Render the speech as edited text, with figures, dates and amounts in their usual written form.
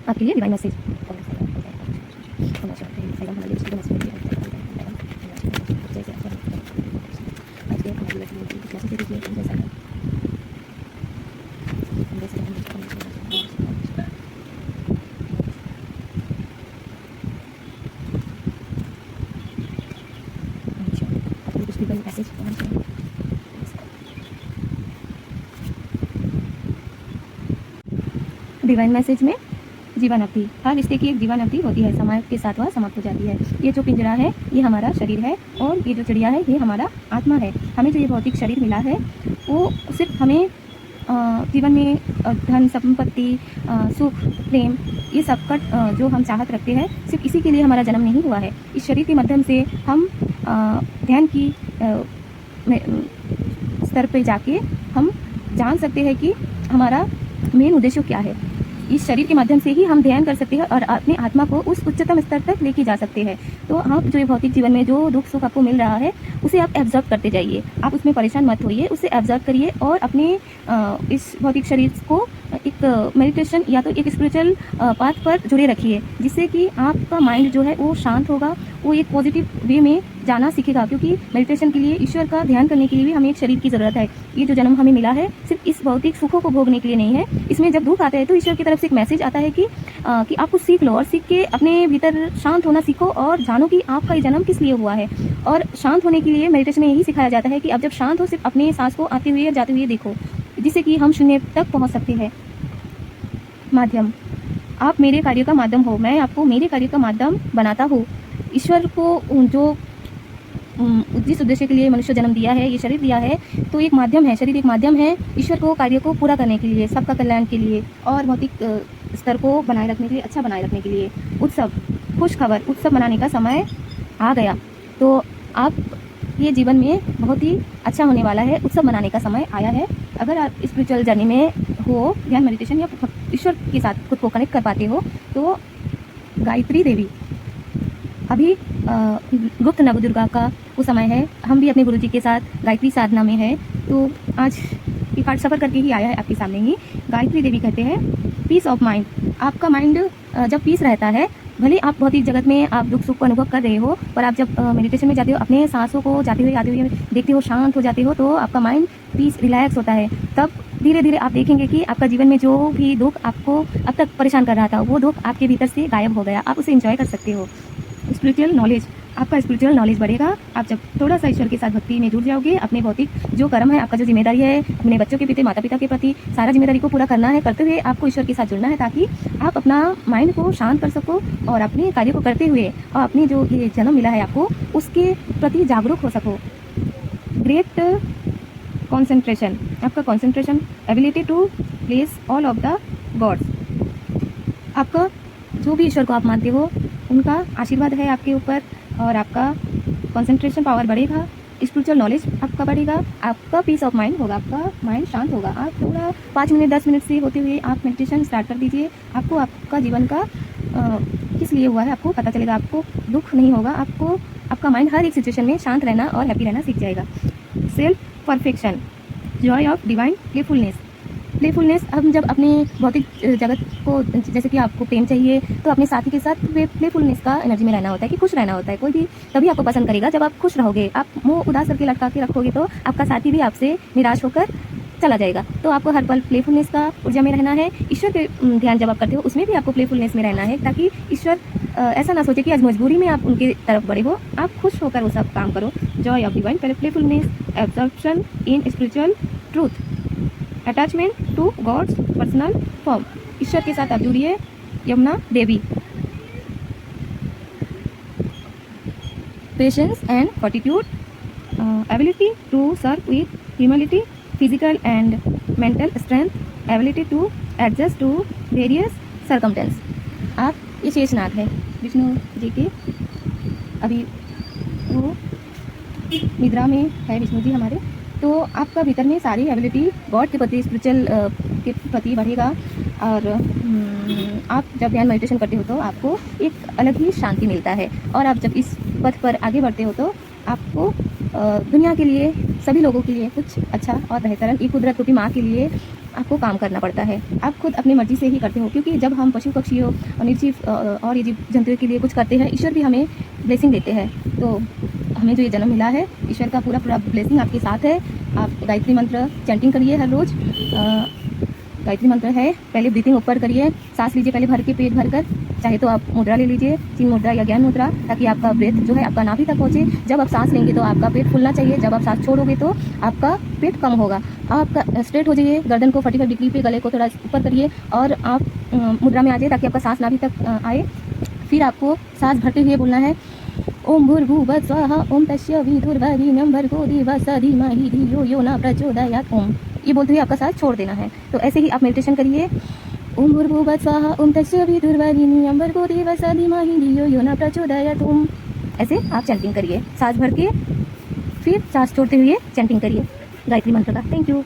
आपके लिए divine message. Divine message में जीवन अवधि, हर रिश्ते की एक जीवन अवधि होती है, समय के साथ वह समाप्त हो जाती है। ये जो पिंजरा है ये हमारा शरीर है और ये जो चिड़िया है ये हमारा आत्मा है। हमें जो ये भौतिक शरीर मिला है वो सिर्फ हमें जीवन में धन संपत्ति सुख प्रेम ये सब का जो हम चाहत रखते हैं सिर्फ इसी के लिए हमारा जन्म नहीं हुआ है। इस शरीर के माध्यम से हम ध्यान की स्तर पे जाके हम जान सकते हैं कि हमारा मेन उद्देश्य क्या है। इस शरीर के माध्यम से ही हम ध्यान कर सकते हैं और अपने आत्मा को उस उच्चतम स्तर तक लेके जा सकते हैं। तो आप जो भौतिक जीवन में जो दुख सुख आपको मिल रहा है उसे आप एब्जॉर्ब करते जाइए, आप उसमें परेशान मत होइए, उसे एब्जॉर्ब करिए और अपने इस भौतिक शरीर को एक मेडिटेशन या तो एक स्पिरिचुअल पाथ पर जुड़े रखिए, जिससे कि आपका माइंड जो है वो शांत होगा, वो एक पॉजिटिव वे में जाना सीखेगा। क्योंकि मेडिटेशन के लिए, ईश्वर का ध्यान करने के लिए भी हमें एक शरीर की ज़रूरत है। ये जो जन्म हमें मिला है सिर्फ इस भौतिक सुखों को भोगने के लिए नहीं है। इसमें जब दुख आता है तो ईश्वर की तरफ से एक मैसेज आता है कि आप कुछ सीख लो और सीख के अपने भीतर शांत होना सीखो और जानो कि आपका ये जन्म किस लिए हुआ है। और शांत होने के लिए मेडिटेशन में यही सिखाया जाता है कि आप जब शांत हो सिर्फ अपने सांस को आते हुए और जाते हुए देखो, जिससे कि हम शून्य तक पहुँच सकते हैं। माध्यम, आप मेरे कार्य का माध्यम हो, मैं आपको मेरे कार्य का माध्यम बनाता हूँ। ईश्वर को जो जिस उद्देश्य के लिए मनुष्य जन्म दिया है, ये शरीर दिया है, तो एक माध्यम है, शरीर एक माध्यम है ईश्वर को कार्य को पूरा करने के लिए, सबका कल्याण के लिए और भौतिक स्तर को बनाए रखने के लिए, अच्छा बनाए रखने के लिए। उत्सव, खुश खबर, उत्सव मनाने का समय आ गया। तो आप ये जीवन में बहुत ही अच्छा होने वाला है, उत्सव मनाने का समय आया है। अगर आप स्पिरिचुअल जर्नी में हो, ध्यान मेडिटेशन या ईश्वर के साथ खुद को कनेक्ट कर पाते हो, तो गायत्री देवी अभी गुप्त नवदुर्गा का वो समय है। हम भी अपने गुरुजी के साथ गायत्री साधना में है। तो आज ये कार्ड सफ़र करके ही आया है आपके सामने ही। गायत्री देवी कहते हैं पीस ऑफ माइंड। आपका माइंड जब पीस रहता है, भले आप भौतिक जगत में आप दुख सुख को अनुभव कर रहे हो, पर आप जब मेडिटेशन में जाते हो, अपने सांसों को जाते हुए आते हुए देखते हो, शांत हो जाते हो, तो आपका माइंड पीस रिलैक्स होता है। तब धीरे धीरे आप देखेंगे कि आपका जीवन में जो भी दुख आपको अब तक परेशान कर रहा था, वो दुख आपके भीतर से गायब हो गया। आप उसे एंजॉय कर सकते हो। स्पिरिचुअल नॉलेज, आपका स्पिरिचुअल नॉलेज बढ़ेगा। आप जब थोड़ा सा ईश्वर के साथ भक्ति में जुड़ जाओगे, अपने भौतिक जो कर्म है, आपका जो जिम्मेदारी है अपने बच्चों के प्रति, माता पिता के प्रति, सारा जिम्मेदारी को पूरा करना है। करते हुए आपको ईश्वर के साथ जुड़ना है, ताकि आप अपना माइंड को शांत कर सको और अपने कार्य को करते हुए और अपनी जो ये जन्म मिला है आपको, उसके प्रति जागरूक हो सको। ग्रेट कॉन्सेंट्रेशन, आपका concentration, ability to place all of the gods, आपका जो भी ईश्वर को आप मानते हो उनका आशीर्वाद है आपके ऊपर और आपका कंसंट्रेशन पावर बढ़ेगा, स्पिरिचुअल नॉलेज आपका बढ़ेगा, आपका पीस ऑफ माइंड होगा, आपका माइंड शांत होगा। आप थोड़ा 5 मिनट 10 मिनट से होते हुए आप मेडिटेशन स्टार्ट कर दीजिए। आपको आपका जीवन का किस लिए हुआ है आपको पता चलेगा। आपको दुख नहीं होगा, आपको आपका माइंड हर एक सिचुएशन में शांत रहना और हैप्पी रहना सीख जाएगा। Self perfection, Joy of divine playfulness. Playfulness, हम जब अपने भौतिक जगत को, जैसे कि आपको प्रेम चाहिए तो अपने साथी के साथ प्लेफुलनेस का एनर्जी में रहना होता है कि खुश रहना होता है। कोई भी तभी आपको पसंद करेगा जब आप खुश रहोगे। आप मुंह उदास करके लटका के रखोगे तो आपका साथी भी आपसे निराश होकर चला जाएगा। तो आपको हर पल प्लेफुलनेस का ऊर्जा में रहना है। ईश्वर के ध्यान जब आप करते हो उसमें भी आपको प्लेफुलनेस में रहना है, ताकि ईश्वर ऐसा ना सोचे कि आज मजबूरी में आप उनकी तरफ बढ़े हो। आप खुश होकर वो सब काम करो। Joy of divine playfulness, absorption in spiritual truth, attachment to God's personal form. ईश्वर के साथ आप जुड़िए। Yamuna Devi, patience and fortitude, ability to serve with humility, physical and mental strength, ability to adjust to various circumstance. आप ये शेषनाग है विष्णु जी के, अभी वो निद्रा में है विष्णु जी हमारे। तो आपका भीतर में सारी एबिलिटी गॉड के प्रति, स्पिरिचुअल के प्रति बढ़ेगा। और आप जब ध्यान मेडिटेशन करते हो तो आपको एक अलग ही शांति मिलता है। और आप जब इस पथ पर आगे बढ़ते हो तो आपको दुनिया के लिए, सभी लोगों के लिए कुछ अच्छा और बेहतर, एक कुदरत रूपी माँ के लिए आपको काम करना पड़ता है। आप खुद अपनी मर्जी से ही करते हो, क्योंकि जब हम पशु पक्षियों और निर्जीव और ये जीव जंतुओं के लिए कुछ करते हैं, ईश्वर भी हमें ब्लेसिंग देते हैं। तो हमें जो ये जन्म मिला है, ईश्वर का पूरा ब्लेसिंग आपके साथ है। आप गायत्री मंत्र चैंटिंग करिए हर रोज़। गायत्री मंत्र है, पहले ब्रीथिंग ऊपर करिए, सांस लीजिए पहले भर के, पेट भरकर। चाहे तो आप मुद्रा ले लीजिए, चिन्ह मुद्रा या ज्ञान मुद्रा, ताकि आपका ब्रेथ जो है आपका नाभि तक पहुँचे। जब आप सांस लेंगे तो आपका पेट फूलना चाहिए, जब आप सांस छोड़ोगे तो आपका पेट कम होगा। आपका स्ट्रेट हो जाइए, गर्दन को 45 डिग्री पे, गले को थोड़ा ऊपर करिए और आप मुद्रा में आ जाइए, ताकि आपका सांस नाभि तक आए। फिर आपको सांस भरते हुए बोलना है, ओम भूर्भुवः स्वः ओम तस्य विदुर्वरेण्यं भर्गो देवस्य धीमहि धियो यो न प्रचोदयात्। ओम, ये बोलते हुए आपका सांस छोड़ देना है। तो ऐसे ही आप मेडिटेशन करिए। ओम भूर्भुवः स्वः ओम तस्य विदुर्वरेण्यं भर्गो देवस्य धीमहि धियो यो न प्रचोदयात्। ओम, ऐसे आप चैंटिंग करिए, सांस भर के फिर सांस छोड़ते हुए चैंटिंग करिए गायत्री मंत्र का। Thank you.